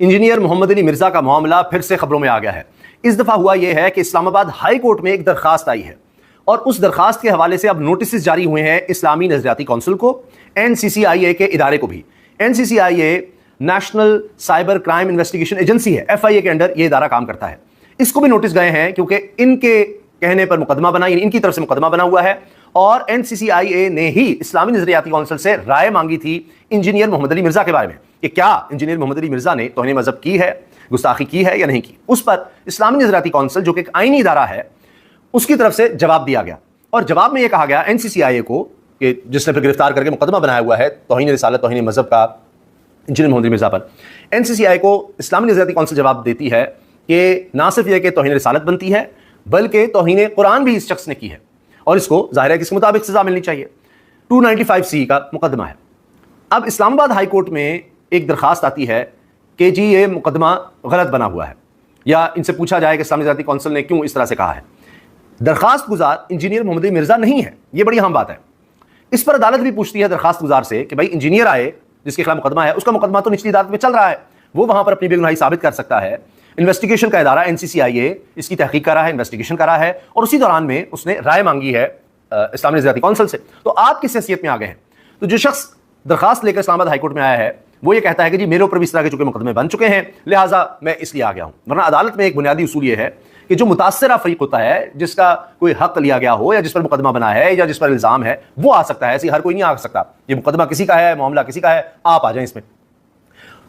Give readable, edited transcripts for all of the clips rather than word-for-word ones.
Engineer Mohammad Ali Mirza का मामला फिर से खबरों में आ गया है। इस दफा हुआ यह है कि इस्लामाबाद हाई कोर्ट में एक दरखास्त आई है और उस दरखास्त के हवाले से अब नोटिस जारी हुए हैं इस्लामी नजरियाती काउंसिल को, NCCIA के इदारे को भी। NCCIA national cyber crime investigation agency है, FIA के अंडर यह इदारा काम करता है। इसको भी नोटिस गए हैं क्योंकि इनके कहने पर मुकदमा बना, इनकी तरफ से मुकदमा बना हुआ है और NCCIA ने ही इस्लामी नजरियाती काउंसिल से राय मांगी थी इंजीनियर मोहम्मद अली मिर्जा के बारे में कि क्या इंजीनियर मोहम्मद अली मिर्जा ने तौहीन मजहब की है, गुस्ताखी की है या नहीं की। उस पर इस्लामी नजरियाती काउंसिल जो कि एक आईनी इदारा है उसकी तरफ से जवाब दिया गया और जवाब में यह कहा गया NCCIA को कि जिसने फिर गिरफ्तार करके मुकदमा बनाया हुआ है तौहीन रिसालत तौहीन मजहब का इंजीनियर मोहम्मद अली मिर्जा पर, NCCIA को इस्लामी नजरियाती काउंसिल जवाब देती है कि ना सिर्फ यह कि तौहीन रिसालत बनती है बल्कि तौहीन कुरान भी इस शख्स ने की है और इसको जाहिर है कि इसके मुताबिक सजा मिलनी चाहिए। 295C का मुकदमा है। अब इस्लामाबाद हाई कोर्ट में एक दरखास्त आती है कि जी ये मुकदमा गलत बना हुआ है या इनसे पूछा जाए कि इस्लामी नजरियाती काउंसिल ने क्यों इस तरह से कहा है। दरखास्त गुजार इंजीनियर मोहम्मद अली मिर्जा नहीं है, ये बड़ी अहम बात है। इस पर अदालत भी पूछती है दरखास्त गुजार से कि भाई इंजीनियर आए जिसके खिलाफ मुकदमा है, उसका मुकदमा तो निचली अदालत में चल रहा है, वो वहां पर अपनी बेगुनाही साबित कर सकता है। इन्वेस्टिगेशन का इदारा NCCIA इसकी तहकीक कर रहा है, इन्वेस्टिगेशन कर रहा है और उसी दौरान में उसने राय मांगी है इस्लामी नजरियाती काउंसिल से। तो आप किस हैसियत में आ गए हैं? तो जो शख्स दरखास्त लेकर इस्लामाबाद हाईकोर्ट में आया है वो ये कहता है कि जी मेरे ऊपर भी इस तरह के चुके मुकदमे बन चुके हैं, लिहाजा मैं इसलिए आ गया हूं। वरना अदालत में एक बुनियादी उसूल ये है कि जो मुतासरा फरीक होता है, जिसका कोई हक लिया गया हो या जिस पर मुकदमा बना है या जिस पर इल्जाम है, वो आ सकता है। ऐसी हर कोई नहीं आ सकता। ये मुकदमा किसी का है, मामला किसी का है, आप आ जाएं इसमें।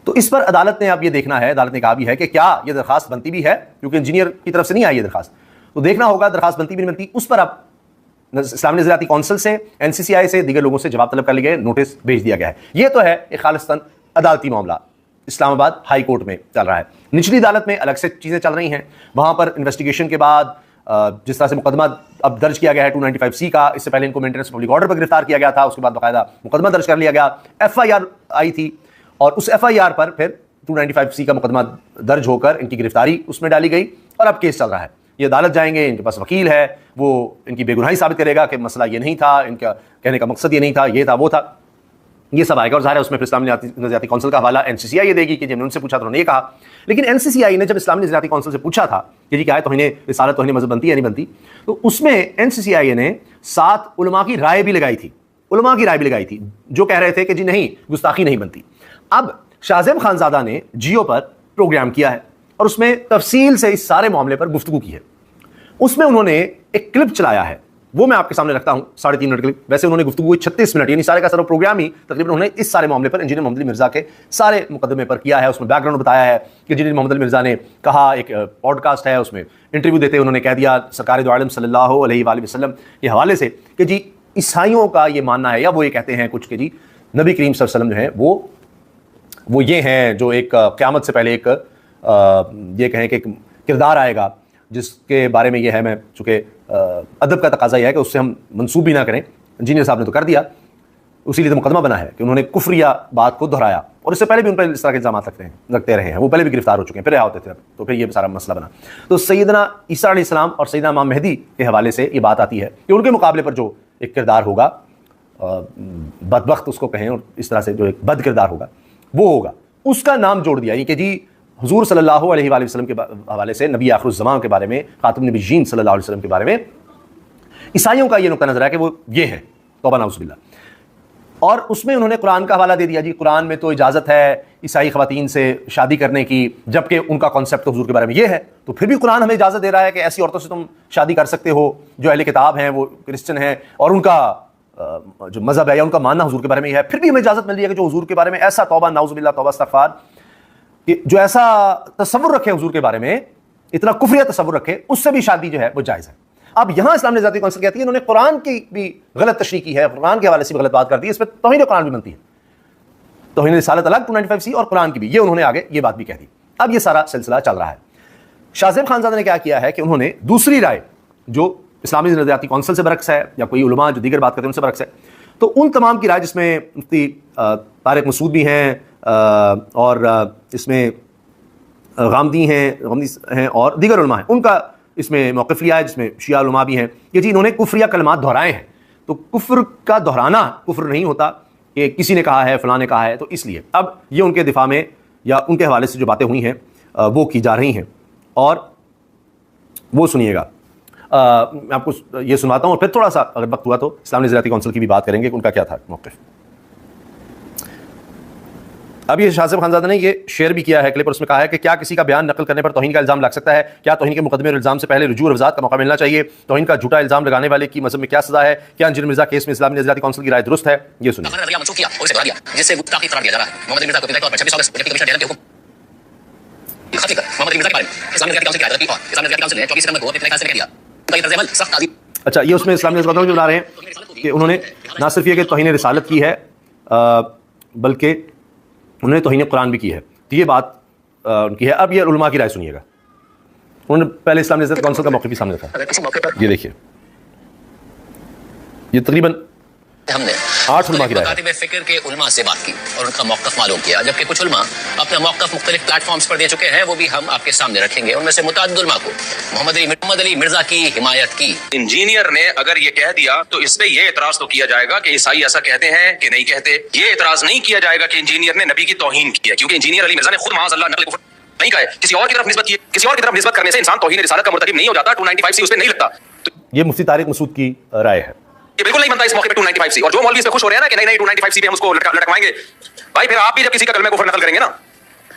तो इस पर अदालत ने अब ये देखना है, अदालत ने कहा भी है कि क्या ये दरखास्त बनती भी है, क्योंकि इंजीनियर की तरफ से नहीं आई है दरखास्त, तो देखना होगा दरखास्त बनती भी नहीं बनती। उस पर अब इस्लामी नजरियाती काउंसिल से, NCCIA से, दीगर लोगों से जवाब तलब कर लिए गए, नोटिस भेज दिया गया है। यह तो है एक खालिस्तान अदालती मामला इस्लामाबाद हाई कोर्ट में चल रहा है। निचली अदालत में अलग से चीजें चल रही हैं। वहां पर इन्वेस्टिगेशन के बाद जिस तरह से मुकदमा अब दर्ज किया गया है 295C का, इससे पहले इनको मेंटेनेंस पब्लिक ऑर्डर पर गिरफ्तार किया गया था, उसके बाद बाकायदा मुकदमा दर्ज कर लिया गया, FIR आई थी और उस FIR पर फिर 295C का मुकदमा दर्ज होकर इनकी गिरफ्तारी उसमें डाली गई और अब केस चल रहा है। ये अदालत जाएंगे, इनके पास वकील है, वो इनकी बेगुनाही साबित करेगा कि मसला ये नहीं था, इनका कहने का मकसद ये नहीं था, ये था, वो था, ये सब आएगा और ज़ाहिर है उसमें फिर इस्लामी नजरियाती काउंसिल का हवाला NCCIA देगी कि जिन्होंने उनसे पूछा तो उन्होंने ये कहा। लेकिन NCCIA ने जब इस्लामी नजरियाती काउंसिल से पूछा था कि जी क्या है तौहीन रिसालत तौहीन मजहब बनती है या नहीं बनती, तो उसमें NCCIA ने 7 उलमा की राय भी लगाई थी, जो कह रहे थे कि जी नहीं, गुस्ताखी नहीं बनती। अब शाहज़ेब खानज़ादा ने जियो पर प्रोग्राम किया है और उसमें तफसील से इस सारे मामले पर गुफ्तगू की है। उसमें उन्होंने एक क्लिप चलाया है, वो मैं आपके सामने रखता हूं, 3.5 मिनट क्लिप। वैसे उन्होंने गुफ्तगू हुई 36 मिनट, यानी सारे का सारा प्रोग्राम ही तकरीबन उन्होंने इस सारे मामले पर, इंजीनियर मोहम्मद अली मिर्जा के सारे मुकदमे पर किया है। उसमें बैकग्राउंड बताया है कि इंजीनियर मोहम्मद अली मिर्जा ने कहा, एक पॉडकास्ट है उसमें इंटरव्यू देते उन्होंने कह दिया सरकार दो आलम सल्लल्लाहु अलैहि वसल्लम के हवाले से कि जी ईसाइयों का ये मानना है, या वो ये कहते हैं कुछ कि जी नबी करीम सल्लल्लाहु अलैहि वसल्लम जो है वो ये हैं जो एक क़यामत से पहले एक ये कहें कि किरदार आएगा जिसके बारे में ये है, मैं चूँकि अदब का तकाजा यह है कि उससे हम मंसूब भी ना करें, इंजीनियर साहब ने तो कर दिया, उसी लिए तो मुकदमा बना है कि उन्होंने कुफ्रिया बात को दोहराया और इससे पहले भी उन पर इस तरह के इल्ज़ाम रखते रहे हैं, वो पहले भी गिरफ्तार हो चुके हैं, फिर रिहा होते थे, तो फिर ये सारा मसला बना। तो सैयदना ईसा अलैहिस्सलाम और सैयदना इमाम मेहदी के हवाले से ये बात आती है कि उनके मुकाबले पर जो एक किरदार होगा, बदबख्त उसको कहें, और इस तरह से जो एक बद किरदार होगा वो होगा, उसका नाम जोड़ दिया कि जी हुजूर सल्लल्लाहु अलैहि वसल्लम के हवाले से, नबी आखिरुज़्ज़मान के बारे में, खातमुन नबिय्यीन सल्लल्लाहु अलैहि वसल्लम के बारे में ईसाइयों का ये नुक्ता नजर है कि वो ये है, तौबा नाउज़ुबिल्लाह। और उसमें उन्होंने कुरान का हवाला दे दिया, जी कुरान में तो इजाज़त है ईसाई ख़वातीन से शादी करने की, जबकि उनका कॉन्सेप्ट तो हुजूर के बारे में ये है, तो फिर भी कुरान हमें इजाज़त दे रहा है कि ऐसी औरतों से तुम शादी कर सकते हो जो अहले किताब हैं, वो क्रिश्चियन हैं और उनका जो मज़हब है या उनका मानना हुजूर के बारे में है, फिर भी हमें इजाज़त मिल रही है कि जो हुजूर के बारे में ऐसा, तौबा नाउज़ुबिल्लाह, तौबा इस्तग़फ़ार, कि जो ऐसा तसव्वुर रखे हुजूर के बारे में, इतना कुफ्रिया तसव्वुर रखे, उससे भी शादी जो है वो जायज़ है। अब यहां इस्लामी नजरियाती काउंसिल कहती है इन्होंने कुरान की भी गलत तशरीह की है, कुरान के हवाले से भी गलत बात कर दी है, इस पर तौहीन कुरान भी बनती है, तौहीन रिसालत अलग 295C और कुरान की भी, ये उन्होंने आगे ये बात भी कह दी। अब ये सारा सिलसिला चल रहा है। शाहज़ेब खानज़ादा ने क्या किया है कि उन्होंने दूसरी राय जो इस्लामी नजरियाती काउंसिल से बरक्स है या कोई उलमा जो दीगर बात करते हैं उनसे बरक्स है, तो उन तमाम की राय, जिसमें मुफ्ती तारिक मसूद भी हैं और इसमें गामदी हैं और दीगर उलमा हैं, उनका इसमें मौक़िफ़ लिया है, जिसमें शिया उलमा भी हैं कि जी इन्होंने कुफ्रिया कलमात दोहराए हैं। तो कुफ्र का दोहराना कुफ्र नहीं होता कि किसी ने कहा है, फलां ने कहा है, तो इसलिए अब ये उनके दिफा में या उनके हवाले से जो बातें हुई हैं वो की जा रही हैं, और वो सुनिएगा। मैं आपको ये सुनाता हूँ और फिर थोड़ा सा अगर वक्त हुआ तो इस्लामी नज़रियाती काउंसिल की भी बात करेंगे कि उनका क्या था मौक़िफ़। अब ये शाह साहब खानज़ादा ने ये शेयर भी किया है क्लिप, और उसमें कहा है कि क्या किसी का बयान नकल करने पर तौहीन का इल्ज़ाम लग सकता है? क्या तौहीन के मुकदमे और इल्ज़ाम से पहले रुजू और वज़ाहत का मौका मिलना चाहिए? तौहीन का झूठा इल्ज़ाम लगाने वाले की मज़हब में क्या सज़ा है? क्या इंजीनियर मिर्ज़ा केस में इस्लामी नज़रियाती काउंसिल की राय दुरुस्त है? ये सुनिए। अच्छा, ये उसमें इस्लामी नज़रियाती बता रहे हैं कि उन्होंने ना सिर्फ ये कि तौहीन रिसालत की है बल्कि उन्होंने तौहीन कुरान भी की है। तो ये बात उनकी है। अब ये उलमा की राय सुनिएगा। उन्होंने पहले इस्लामी नज़रियाती काउंसिल का मौक़िफ़ भी सामने रखा। ये देखिए, ये तकरीबन हमने 8 उलमा की राय है। फ़िक्र के उलमा से बात की और उनका मौक़िफ़ मालूम किया, जबकि कुछ उलमा अपना मौक़िफ़ मुख्तलिफ प्लेटफॉर्म्स पर दे चुके हैं, वो भी हम आपके सामने रखेंगे। उनमें से मुतअद्दिद उलमा को मोहम्मद अली मिर्ज़ा की हिमायत की। इंजीनियर ने अगर ये कह दिया तो इस पे ये एतराज़ तो किया जाएगा कि ईसाई ऐसा कहते हैं कि नहीं कहते। ये एतराज़ नहीं किया जाएगा कि इंजीनियर ने नबी की तौहीन की है, क्योंकि इंजीनियर अली मिर्ज़ा ने खुद माज़अल्लाह नक़ल कुफ़्र नहीं कहा है, किसी और की तरफ निस्बत की है। किसी और की तरफ निस्बत करने से इंसान तौहीन रिसालत का मुर्तकिब नहीं हो जाता। 295 सी उस पे नहीं लगता। ये मुफ्ती तारिक मसूद की राय है। ये बिल्कुल नहीं बनता इस मौके पे 295 सी। और जो मौलवी इस पे खुश हो रहे हैं ना कि नहीं 295 सी पे हम उसको लटकवाएंगे, भाई फिर आप भी जब किसी का कलमे कुफ्र नकल करेंगे ना,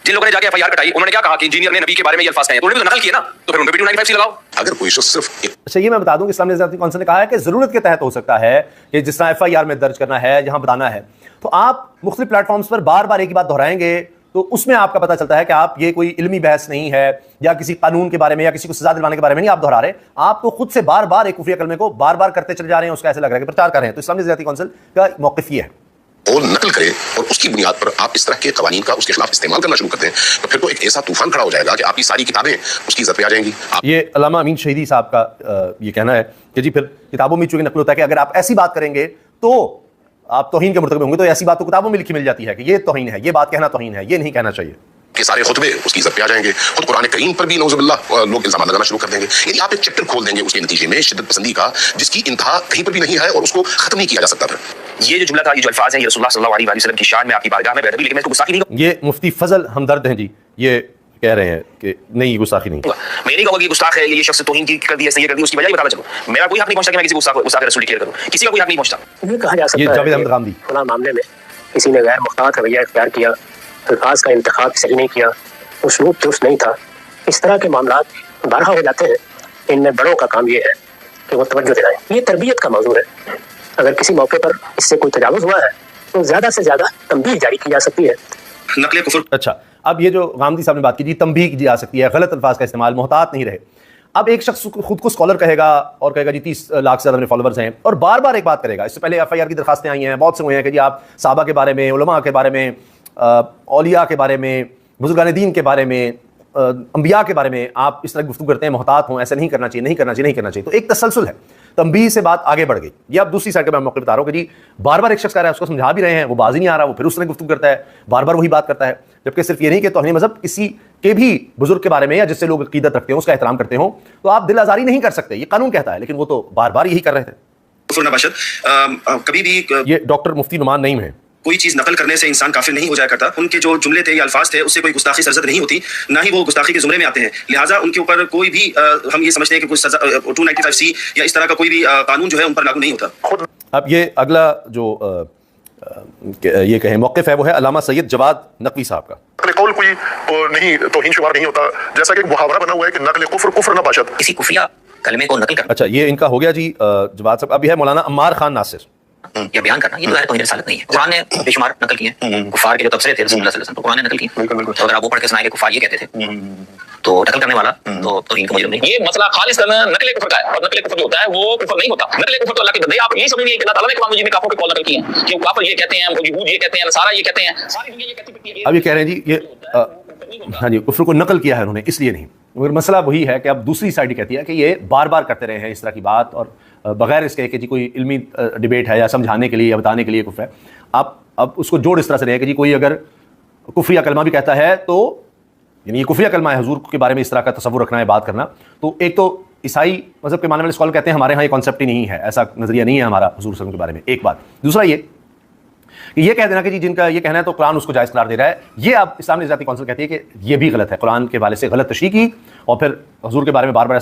जिन लोगों ने जाके एफआईआर कटाई उन्होंने क्या कहा कि इंजीनियर ने नबी के बारे में ये अल्फाज कहे, तो उन्होंने भी नकल किए ना, तो फिर उन पे भी 295 सी लगाओ। अगर कोई शख्स सिर्फ अच्छा, ये मैं बता दूं कि इस्लामी नज़रियाती काउंसिल ने कहा है कि ज़रूरत के तहत हो सकता है कि जिस तरह एफआईआर में दर्ज करना है, जहां बताना है, तो आप मुख्तलिफ प्लेटफॉर्म्स पर बार बार एक ही बात दोहराएंगे तो उसमें आपका पता चलता है कि आप ये कोई इल्मी बहस नहीं है या किसी कानून के बारे में या किसी को सजा दिलवाने के बारे में नहीं आप दोहरा रहे, आप तो खुद से बार बार एक कुफ्रिया कलमे को बार बार करते चले जा रहे हैं। उसका ऐसा लग रहा है कि प्रचार कर रहे हैं। तो इस्लामी नज़रियाती काउंसिल का मौक़िफ़ ये है, और नकल करे और उसकी बुनियाद पर आप इस तरह के कवानीन का उसके खिलाफ इस्तेमाल करना शुरू करते हैं, तो फिर तो एक ऐसा तूफान खड़ा हो जाएगा कि आपकी सारी किताबें उसकी इज्जत पे आ जाएंगी। ये अल्लामा अमीन शहीदी साहब का ये कहना है कि जी फिर किताबों में चूंकि नकल होता है कि अगर आप ऐसी बात करेंगे तो आप तौहीन के मुर्तकिब होंगे, तो ऐसी बात तो किताबों में लिखी मिल जाती है कि ये तौहीन है, ये बात कहना तौहीन है, ये नहीं कहना चाहिए। के सारे खुतबे उसकी इज्जत पे आ जाएंगे। खुद कुरान करीम पर भी नौजुबिल्लाह लोग इल्जाम लगाना शुरू कर देंगे। यदि आप एक चैप्टर खोल देंगे उसके नतीजे में शिद्दत पसंदी का, जिसकी इंतहा कहीं पर भी नहीं है और उसको खत्म नहीं किया जा सकता। फिर ये जो जुमला था, ये जो अल्फाज हैं, ये रसूलुल्लाह सल्लल्लाहु अलैहि वसल्लम की शान में आपकी बारगाह में बेअदबी, लेकिन मैं इसको गुस्ताखी नहीं कहूंगा। ये मुफ्ती फजल हमदर्द हैं जी, ये कह रहे हैं कि नहीं गुस्ताखी नहीं। मैं नहीं कहूंगा कि गुस्ताख है, ये शख्स तौहीन की कर दी, ऐसे ये कर दी, उसकी वजह बताना चलो। मेरा कोई हक नहीं पहुंचता कि मैं किसी को गुस्ताख रसूल डिक्लेयर करूं। किसी का कोई हक नहीं पहुंचता। ये कहा जा सकता ये है जावेद अहमद गांधी फलां मामले में किसी ने गैर मुख्तार रवैया इख्तियार किया, अल्फाज का इंतखाब सही नहीं किया, उसलूब दुरुस्त नहीं था। इस तरह के मामलात बारहा हो जाते हैं। इनमें बड़ों का काम ये है कि वो तवज्जो दिलाएं। ये तरबियत का मौजूद है। अगर किसी मौके पर इससे कोई तजावुज़ हुआ है तो ज़्यादा से ज़्यादा तंबीह जारी की जा सकती है। नकल कुफ्र। अच्छा, अब ये जो गांधी साहब ने बात की जी, तंबीह की जा सकती है, गलत अल्फाज का इस्तेमाल, मोहतात नहीं रहे। अब एक शख्स खुद को स्कॉलर कहेगा और कहेगा जी 30 लाख से ज़्यादा मेरे फॉलोवर्स हैं, और बार बार एक बात करेगा। इससे पहले एफआईआर की दरखास्तें आई हैं, बहुत से हुए हैं कि जी आप सहाबा के बारे में, उलमा के बारे में, औलिया के बारे में, बुजुर्गान दीन के बारे में, अंबिया के बारे में आप इस तरह गुफ्तगू करते हैं, मोहतात हों, ऐसा नहीं करना चाहिए, नहीं करना चाहिए, नहीं करना चाहिए। तो एक तसलसल है, तंबीह से बात आगे बढ़ गई। ये आप दूसरी साइड का मैं मौके बता रहा हूँ कि जी बार बार एक शख्स कह रहा है, उसको समझा भी रहे हैं, वो बाजी नहीं आ रहा, वो फिर उस तरह गुफ्तगू करता है, बार बार वही बात करता है। जबकि सिर्फ ये नहीं कि तौहीन मज़हब किसी के भी बुजुर्ग के बारे में या जिससे लोग अकीदत रखते हो, उसका एहतराम करते हो, तो आप दिल आज़ारी नहीं कर सकते, ये कानून कहता है। लेकिन वो तो बार बार यही कर रहे थे। कभी भी ये डॉक्टर मुफ्ती नुमान नईम है। कोई चीज नकल करने से इंसान काफिर नहीं हो जाया करता। उनके जो जुमले थे या अल्फाज थे उससे कोई गुस्ताखी सरजद नहीं होती, ना ही वो गुस्ताखी के जुमरे में आते हैं। लिहाजा उनके ऊपर कोई भी हम ये समझते हैं कि कोई 295 सी या इस तरह का कोई भी कानून जो है उन पर लागू नहीं होता। अब ये अगला जो ये कहें मौक़िफ़ है वो है अल्लामा सैयद जवाद नकवी साहब का। कौल कोई नहीं तौहीन शुमार नहीं होता, जैसा कि एक मुहावरा बना हुआ है कि नकल कुफ्र कुफ्र न बाशद। किसी कुफिया कलमे को नकल करना, अच्छा ये इनका हो गया जी जवाद साहब। अब ये है मौलाना अम्मार खान नासिर या बयान करना, ये तो तौहीन रिसालत नहीं है। कुरान ने बेशुमार नकल किए हैं, कुफार के जो तबसरे थे रसूलुल्लाह सल्लल्लाहु अलैहि वसल्लम, तो कुरान ने नकल किए। तो अगर आप वो पढ़ के सुनाए कि कुफार ये कहते थे, तो नकल करने वाला तो तौहीन का मुजरिम नहीं। ये मसला खालिस करना नकल कुफ्र का है, और नकल कुफ्र जो होता है वो कुफ्र नहीं होता। नकल कुफ्र तो अल्लाह के बंदे, आप ये समझिए कि अल्लाह ताला ने कुरान में काफिर के कौल नकल किए हैं कि वो काफिर ये कहते हैं, वो यहूद ये कहते हैं, नसारा ये कहते हैं, सारी दुनिया ये कहती है। अब ये कह रहे हैं जी ये हाँ जी कुफ्र को नकल किया है उन्होंने, इसलिए नहीं। मगर मसला वही है कि अब दूसरी साइड कहती है कि ये बार बार करते रहे हैं इस तरह की बात, और बगैर इसके कि जी कोई इल्मी डिबेट है या समझाने के लिए या बताने के लिए कुफ्र है। आप अब उसको जोड़ इस तरह से रहे कि जी कोई अगर कुफ्रिया कलमा भी कहता है तो यानी ये कुफ्रिया कलमा है, हुजूर के बारे में इस तरह का तसव्वुर रखना है, बात करना। तो एक तो ईसाई मज़हब के मानने वाले स्कॉलर कहते हैं हमारे यहाँ ये कॉन्सेप्ट ही नहीं है, ऐसा नज़रिया नहीं है हमारा हुजूर सल्लल्लाहु अलैहि वसल्लम के बारे में, एक बात। दूसरा ये ये कह देना कि जी जिनका ये कहना है तो कुरान उसको जायज़ करार दे रहा है, ये अब इस्लामी निज़ाती कौंसिल कहती है कि ये भी गलत है, कुरान के हवाले से गलत तशरीह की और फिर हुजूर के बारे में बार बार